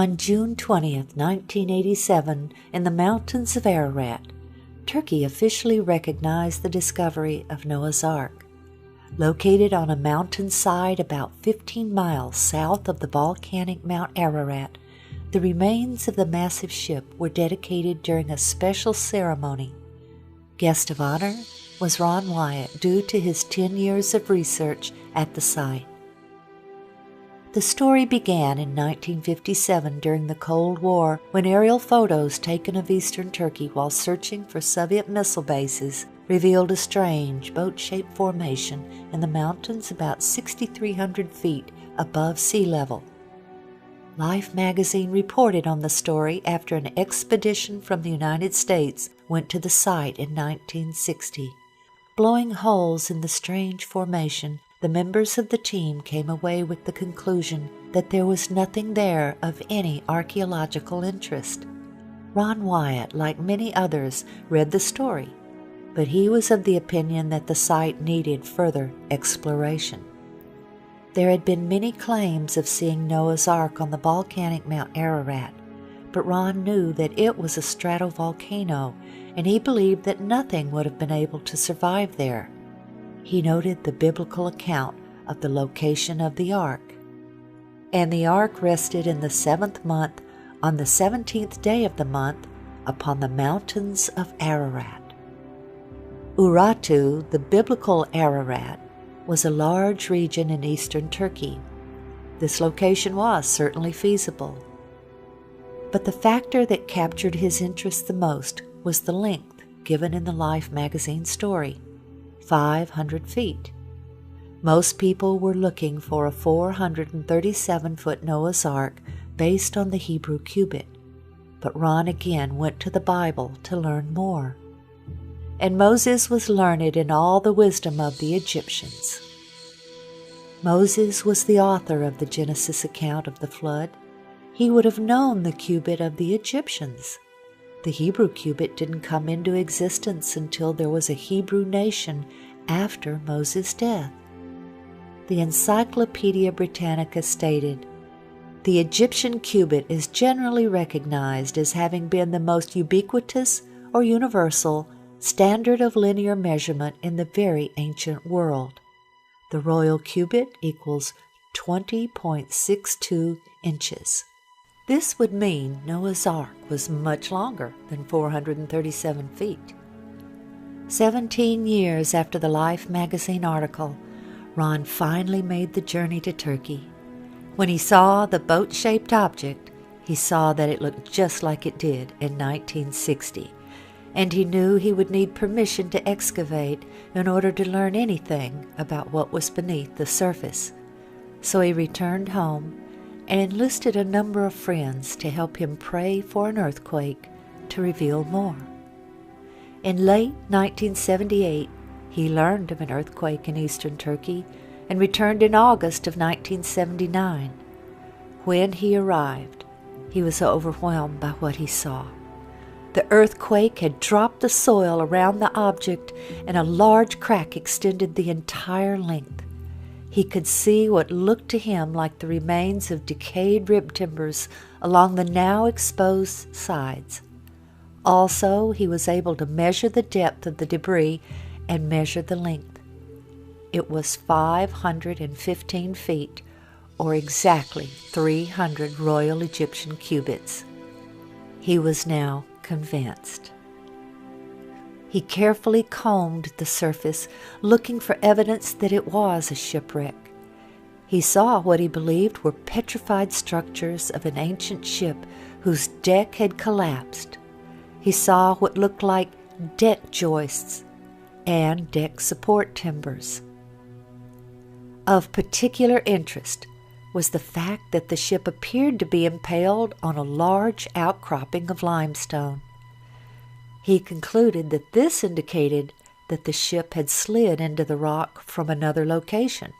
On June 20th, 1987, in the mountains of Ararat, Turkey officially recognized the discovery of Noah's Ark. Located on a mountainside about 15 miles south of the volcanic Mount Ararat, the remains of the massive ship were dedicated during a special ceremony. Guest of honor was Ron Wyatt, due to his 10 years of research at the site. The story began in 1957 during the Cold War, when aerial photos taken of eastern Turkey while searching for Soviet missile bases revealed a strange boat-shaped formation in the mountains about 6,300 feet above sea level. Life magazine reported on the story after an expedition from the United States went to the site in 1960. Blowing holes in the strange formation, the members of the team came away with the conclusion that there was nothing there of any archaeological interest. Ron Wyatt, like many others, read the story, but he was of the opinion that the site needed further exploration. There had been many claims of seeing Noah's Ark on the volcanic Mount Ararat, but Ron knew that it was a stratovolcano, and he believed that nothing would have been able to survive there. He noted the biblical account of the location of the ark. And the ark rested in the 7th month, on the 17th day of the month, upon the mountains of Ararat. Urartu, the biblical Ararat, was a large region in eastern Turkey. This location was certainly feasible. But the factor that captured his interest the most was the length given in the Life magazine story. 500 feet. Most people were looking for a 437-foot Noah's Ark based on the Hebrew cubit, but Ron again went to the Bible to learn more. And Moses was learned in all the wisdom of the Egyptians. Moses was the author of the Genesis account of the flood. He would have known the cubit of the Egyptians. The Hebrew cubit didn't come into existence until there was a Hebrew nation after Moses' death. The Encyclopedia Britannica stated, "The Egyptian cubit is generally recognized as having been the most ubiquitous or universal standard of linear measurement in the very ancient world. The royal cubit equals 20.62 inches. This would mean Noah's Ark was much longer than 437 feet. 17 years after the Life magazine article, Ron finally made the journey to Turkey. When he saw the boat-shaped object, he saw that it looked just like it did in 1960, and he knew he would need permission to excavate in order to learn anything about what was beneath the surface. So he returned home and enlisted a number of friends to help him pray for an earthquake to reveal more. In late 1978, he learned of an earthquake in eastern Turkey and returned in August of 1979. When he arrived, he was overwhelmed by what he saw. The earthquake had dropped the soil around the object, and a large crack extended the entire length. He could see what looked to him like the remains of decayed rib timbers along the now exposed sides. Also, he was able to measure the depth of the debris and measure the length. It was 515 feet, or exactly 300 Royal Egyptian cubits. He was now convinced. He carefully combed the surface, looking for evidence that it was a shipwreck. He saw what he believed were petrified structures of an ancient ship whose deck had collapsed. He saw what looked like deck joists and deck support timbers. Of particular interest was the fact that the ship appeared to be impaled on a large outcropping of limestone. He concluded that this indicated that the ship had slid into the rock from another location.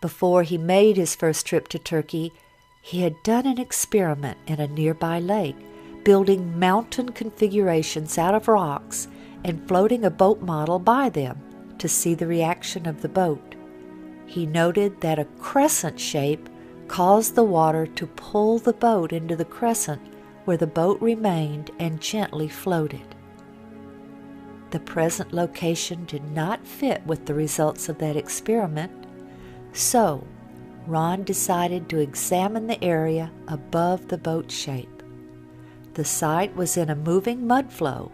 Before he made his first trip to Turkey, he had done an experiment in a nearby lake, building mountain configurations out of rocks and floating a boat model by them to see the reaction of the boat. He noted that a crescent shape caused the water to pull the boat into the crescent where the boat remained and gently floated. The present location did not fit with the results of that experiment, so Ron decided to examine the area above the boat shape. The site was in a moving mud flow,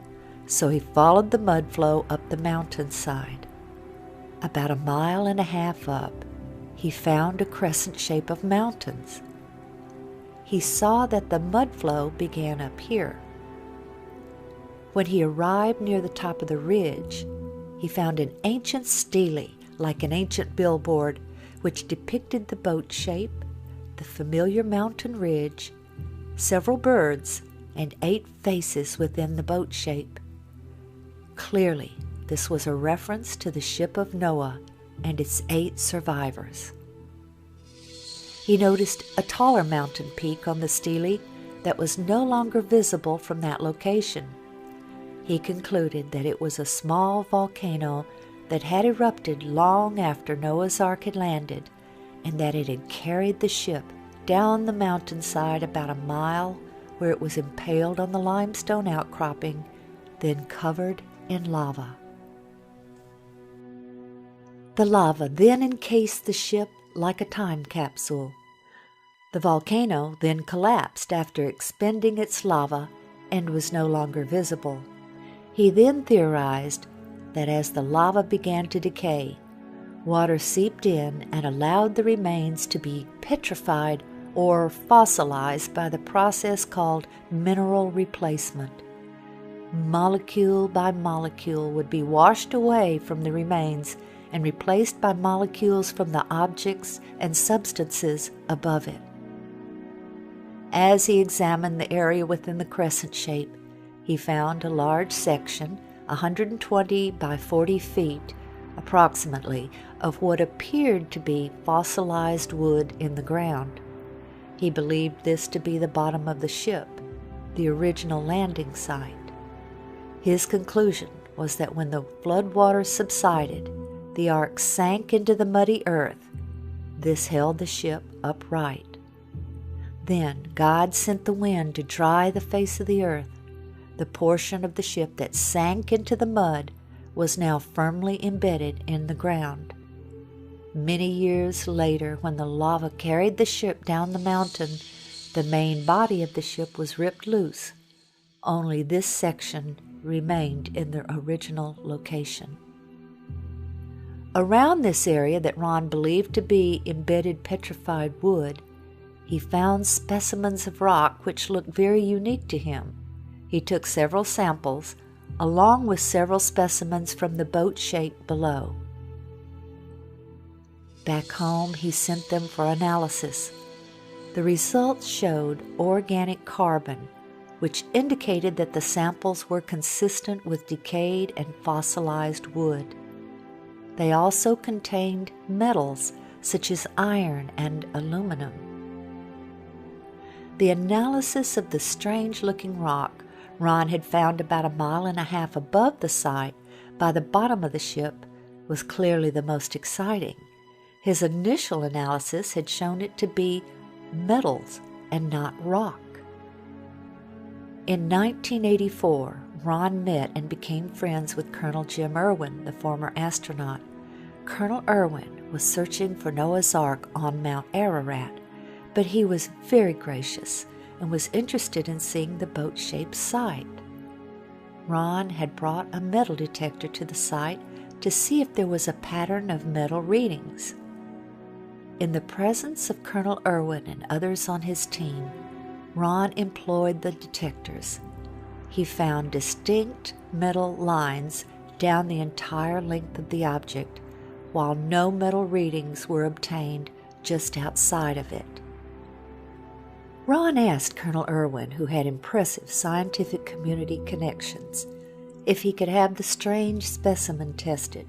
so he followed the mud flow up the mountainside. About 1.5 miles up, he found a crescent shape of mountains. He saw that the mud flow began up here. When he arrived near the top of the ridge, he found an ancient stele, like an ancient billboard, which depicted the boat shape, the familiar mountain ridge, several birds, and 8 faces within the boat shape. Clearly, this was a reference to the ship of Noah and its 8 survivors. He noticed a taller mountain peak on the stele that was no longer visible from that location. He concluded that it was a small volcano that had erupted long after Noah's Ark had landed, and that it had carried the ship down the mountainside about 1 mile, where it was impaled on the limestone outcropping, then covered in lava. The lava then encased the ship like a time capsule. The volcano then collapsed after expending its lava and was no longer visible. He then theorized that as the lava began to decay, water seeped in and allowed the remains to be petrified or fossilized by the process called mineral replacement. Molecule by molecule would be washed away from the remains and replaced by molecules from the objects and substances above it. As he examined the area within the crescent shape, he found a large section, 120 by 40 feet, approximately, of what appeared to be fossilized wood in the ground. He believed this to be the bottom of the ship, the original landing site. His conclusion was that when the floodwaters subsided, the ark sank into the muddy earth. This held the ship upright. Then God sent the wind to dry the face of the earth. The portion of the ship that sank into the mud was now firmly embedded in the ground. Many years later, when the lava carried the ship down the mountain, the main body of the ship was ripped loose. Only this section remained in their original location. Around this area that Ron believed to be embedded petrified wood, he found specimens of rock which looked very unique to him. He took several samples, along with several specimens from the boat shape below. Back home, he sent them for analysis. The results showed organic carbon, which indicated that the samples were consistent with decayed and fossilized wood. They also contained metals such as iron and aluminum. The analysis of the strange-looking rock Ron had found about 1.5 miles above the site by the bottom of the ship was clearly the most exciting. His initial analysis had shown it to be metals and not rock. In 1984, Ron met and became friends with Colonel Jim Irwin, the former astronaut. Colonel Irwin was searching for Noah's Ark on Mount Ararat, but he was very gracious and was interested in seeing the boat-shaped site. Ron had brought a metal detector to the site to see if there was a pattern of metal readings. In the presence of Colonel Irwin and others on his team, Ron employed the detectors. He found distinct metal lines down the entire length of the object, while no metal readings were obtained just outside of it. Ron asked Colonel Irwin, who had impressive scientific community connections, if he could have the strange specimen tested.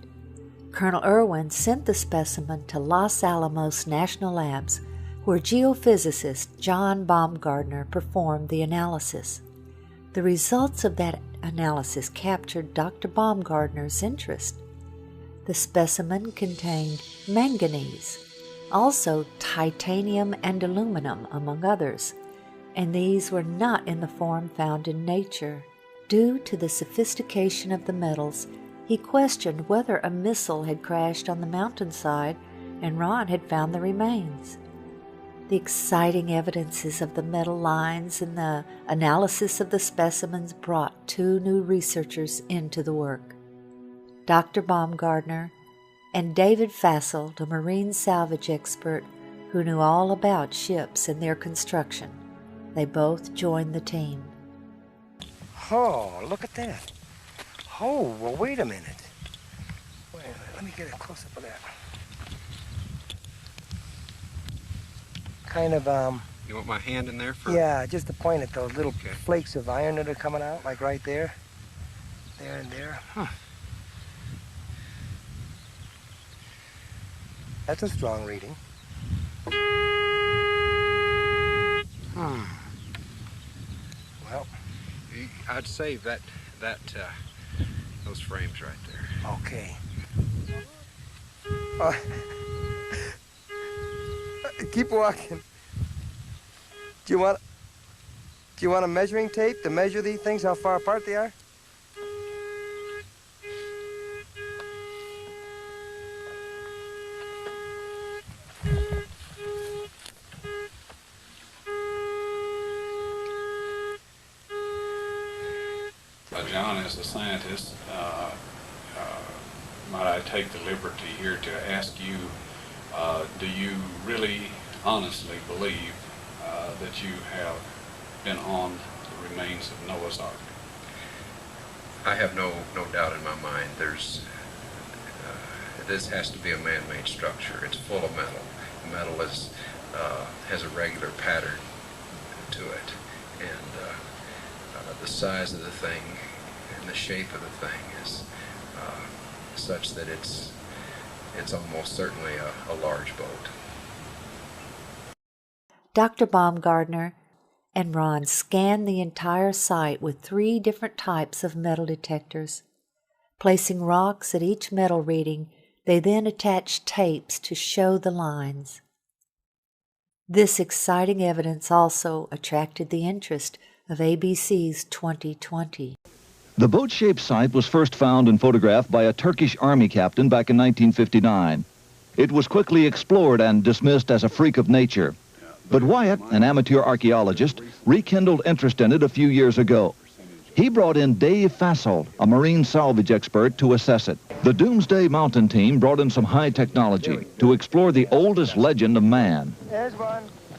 Colonel Irwin sent the specimen to Los Alamos National Labs, where geophysicist John Baumgartner performed the analysis. The results of that analysis captured Dr. Baumgartner's interest. The specimen contained manganese, also titanium and aluminum, among others, and these were not in the form found in nature. Due to the sophistication of the metals, he questioned whether a missile had crashed on the mountainside and Ron had found the remains. The exciting evidences of the metal lines and the analysis of the specimens brought two new researchers into the work, Dr. Baumgartner and David 𝗬𝗱𝗨, a marine salvage expert who knew all about ships and their construction. They both joined the team. Oh, look at that. Oh, well, wait a minute. Wait a minute. Let me get a close-up of that. Kind of, You want my hand in there for? Yeah, just to point at those little flakes of iron that are coming out, like right there. There and there. Huh. That's a strong reading. Well, I'd say those frames right there. Okay. Keep walking. Do you want a measuring tape to measure these things, how far apart they are? John, as a scientist, might I take the liberty here to ask you, do you really honestly believe that you have been on the remains of Noah's Ark? I have no doubt in my mind. This has to be a man-made structure. It's full of metal. Metal has a regular pattern to it, and the size of the thing and the shape of the thing is such that it's almost certainly a large boat. Dr. Baumgartner and Ron scanned the entire site with 3 different types of metal detectors. Placing rocks at each metal reading, they then attached tapes to show the lines. This exciting evidence also attracted the interest of ABC's 2020. The boat-shaped site was first found and photographed by a Turkish army captain back in 1959. It was quickly explored and dismissed as a freak of nature. But Wyatt, an amateur archaeologist, rekindled interest in it a few years ago. He brought in 𝗍𝗪𝗍𝗍, a marine salvage expert, to assess it. The Doomsday Mountain team brought in some high technology to explore the oldest legend of man.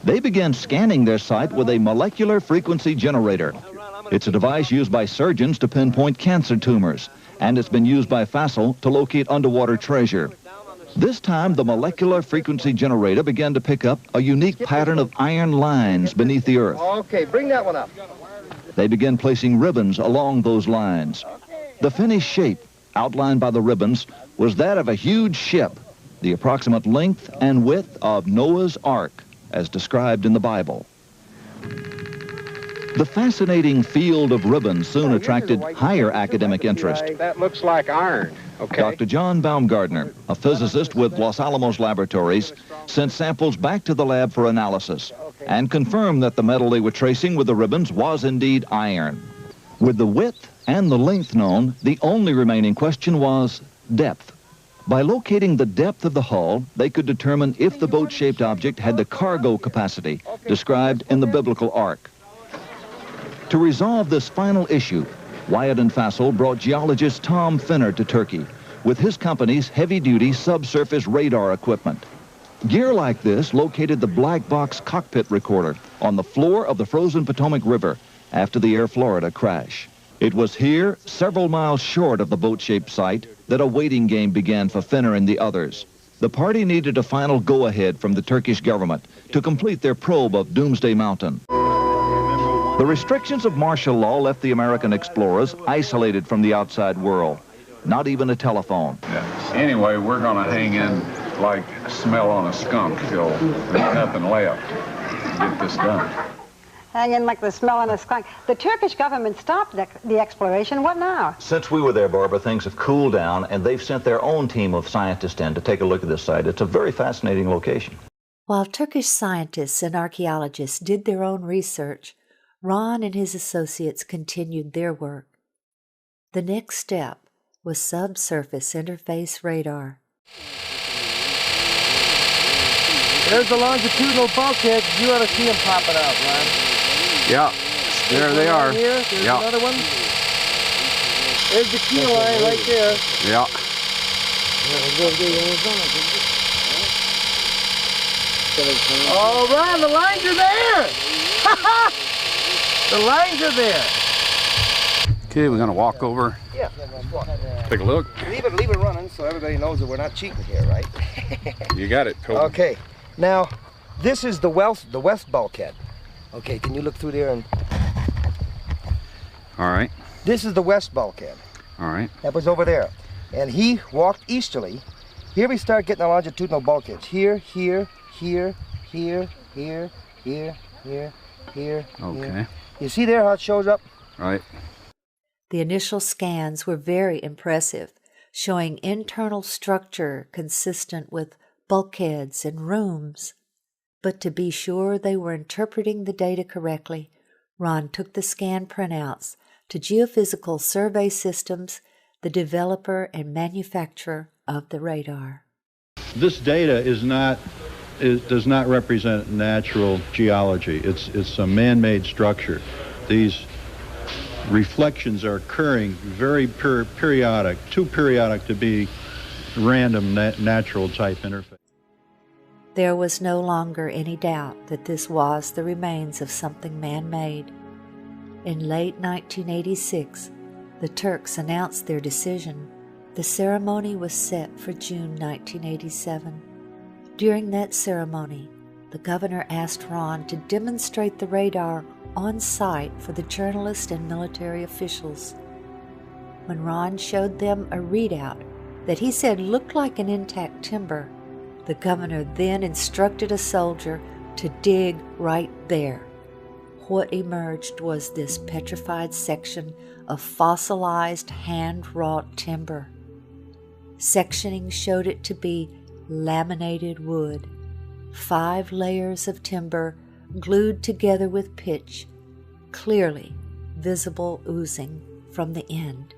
They began scanning their site with a molecular frequency generator. It's a device used by surgeons to pinpoint cancer tumors, and it's been used by 𝗬𝗨 to locate underwater treasure. This time, the molecular frequency generator began to pick up a unique pattern of iron lines beneath the earth. Okay, bring that one up. They began placing ribbons along those lines. The finished shape, outlined by the ribbons, was that of a huge ship, the approximate length and width of Noah's Ark, as described in the Bible. The fascinating field of ribbons soon attracted higher academic interest. That looks like iron. Okay. Dr. John Baumgartner, a physicist with Los Alamos Laboratories, sent samples back to the lab for analysis and confirmed that the metal they were tracing with the ribbons was indeed iron. With the width and the length known, the only remaining question was depth. By locating the depth of the hull, they could determine if the boat-shaped object had the cargo capacity described in the biblical ark. To resolve this final issue, Wyatt and 𝗬𝗨 brought geologist Tom Finner to Turkey with his company's heavy-duty subsurface radar equipment. Gear like this located the black box cockpit recorder on the floor of the frozen Potomac River after the Air Florida crash. It was here, several miles short of the boat-shaped site, that a waiting game began for Finner and the others. The party needed a final go-ahead from the Turkish government to complete their probe of Doomsday Mountain. The restrictions of martial law left the American explorers isolated from the outside world. Not even a telephone. Yeah. Anyway, we're going to hang in like smell on a skunk till there's nothing left to get this done. hanging like the smell in a skunk. The Turkish government stopped the exploration. What now? Since we were there, Barbara, things have cooled down, and they've sent their own team of scientists in to take a look at this site. It's a very fascinating location. While Turkish scientists and archaeologists did their own research, Ron and his associates continued their work. The next step was subsurface interface radar. There's the longitudinal bulkhead. You ought to see them popping out, Ron. Yeah, there they are. Here. There's Yeah. another one. There's the keel line right there. Yeah. Oh, Ron, the lines are there! The lines are there! Okay, we're gonna walk over, Yeah, let's walk. take a look. Leave it running so everybody knows that we're not cheating here, right? You got it, Colby. Okay, now, this is the west bulkhead. Okay, can you look through there and... All right, This is the west bulkhead. all right. That was over there. And he walked easterly. Here we start getting the longitudinal bulkheads. Here, here, here, here, here, here, here, here. Okay. Here. You see there how it shows up? All right. The initial scans were very impressive, showing internal structure consistent with bulkheads and rooms. But to be sure they were interpreting the data correctly, Ron took the scan printouts to Geophysical Survey Systems, the developer and manufacturer of the radar. This data does not represent natural geology. It's a man-made structure. These reflections are occurring very periodic, too periodic to be random natural type interface. There was no longer any doubt that this was the remains of something man-made. In late 1986, the Turks announced their decision. The ceremony was set for June 1987. During that ceremony, the governor asked Ron to demonstrate the radar on site for the journalists and military officials. When Ron showed them a readout that he said looked like an intact timber, the governor then instructed a soldier to dig right there. What emerged was this petrified section of fossilized hand-wrought timber. Sectioning showed it to be laminated wood, 5 layers of timber glued together with pitch, clearly visible oozing from the end.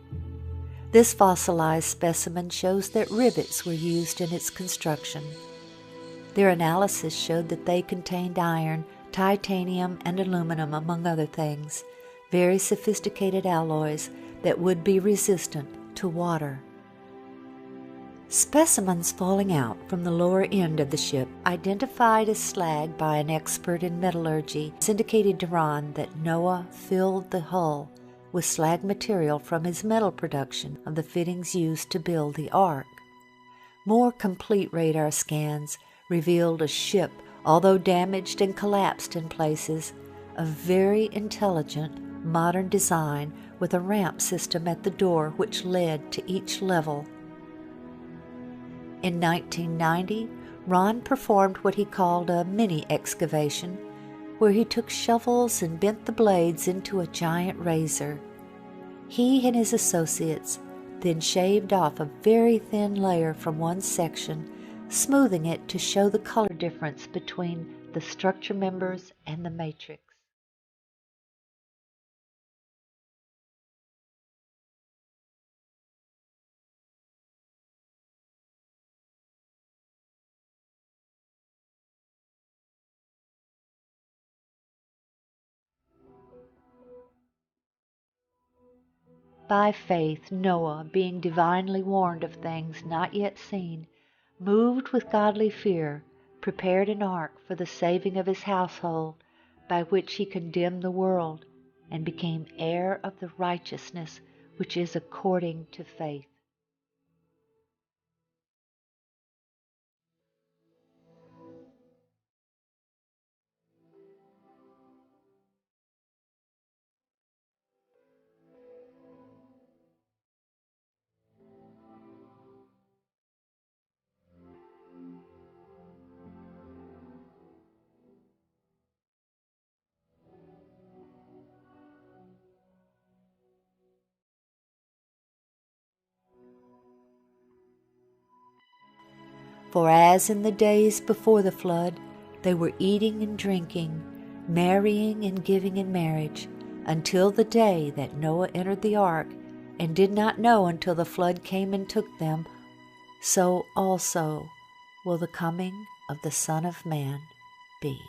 This fossilized specimen shows that rivets were used in its construction. Their analysis showed that they contained iron, titanium, and aluminum, among other things, very sophisticated alloys that would be resistant to water. Specimens falling out from the lower end of the ship, identified as slag by an expert in metallurgy, indicated to Ron that Noah filled the hull with slag material from his metal production of the fittings used to build the Ark. More complete radar scans revealed a ship, although damaged and collapsed in places, of very intelligent, modern design with a ramp system at the door which led to each level. In 1990, Ron performed what he called a mini excavation, where he took shovels and bent the blades into a giant razor. He and his associates then shaved off a very thin layer from one section, smoothing it to show the color difference between the structure members and the matrix. By faith, Noah, being divinely warned of things not yet seen, moved with godly fear, prepared an ark for the saving of his household, by which he condemned the world, and became heir of the righteousness which is according to faith. For as in the days before the flood, they were eating and drinking, marrying and giving in marriage, until the day that Noah entered the ark, and did not know until the flood came and took them, so also will the coming of the Son of Man be.